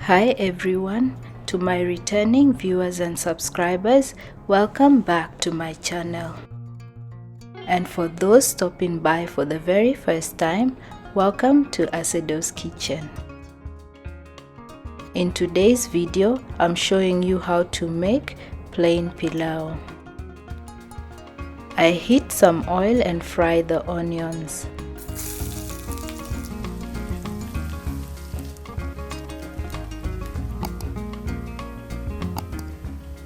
Hi everyone, to my returning viewers and subscribers, welcome back to my channel. And for those stopping by for the very first time, welcome to Asedoskitchen. In today's video, I'm showing you how to make plain pilau. I heat some oil and fry the onions.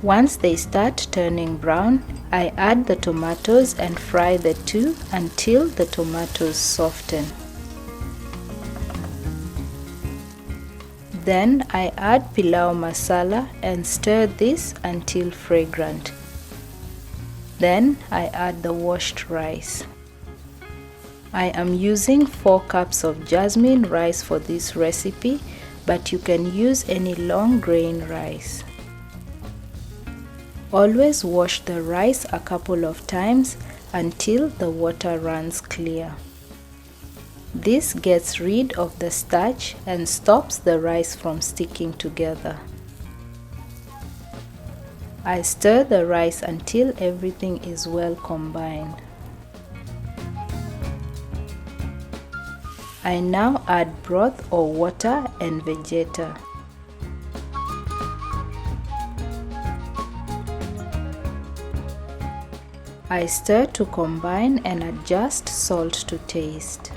Once they start turning brown, I add the tomatoes and fry the two until the tomatoes soften. Then I add pilau masala and stir this until fragrant. Then I add the washed rice. I am using 4 cups of jasmine rice for this recipe, but you can use any long grain rice. Always wash the rice a couple of times until the water runs clear. This gets rid of the starch and stops the rice from sticking together. I stir the rice until everything is well combined. I now add broth or water and vegeta. I stir to combine and adjust salt to taste.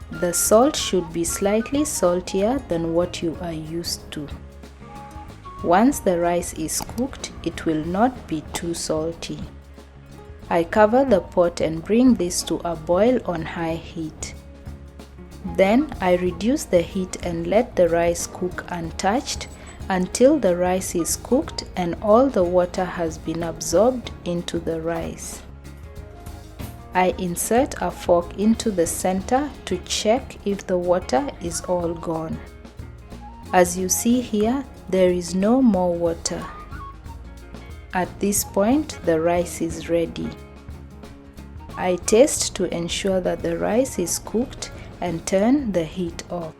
The salt should be slightly saltier than what you are used to. Once the rice is cooked, it will not be too salty. I cover the pot and bring this to a boil on high heat. Then I reduce the heat and let the rice cook untouched until the rice is cooked and all the water has been absorbed into the rice. I insert a fork into the center to check if the water is all gone. As you see here, there is no more water. At this point, the rice is ready. I taste to ensure that the rice is cooked and turn the heat off.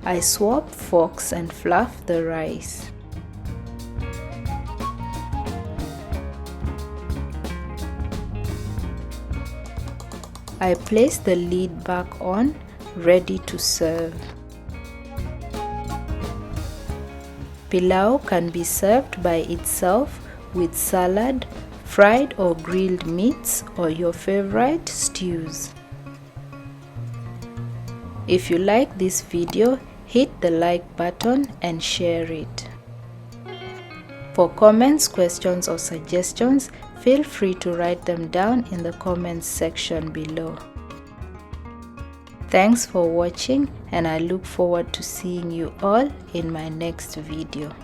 I swap forks and fluff the rice. I place the lid back on, ready to serve. Pilau can be served by itself with salad, fried or grilled meats, or your favorite stews. If you like this video, hit the like button and share it. For comments, questions or suggestions, feel free to write them down in the comments section below. Thanks for watching, and I look forward to seeing you all in my next video.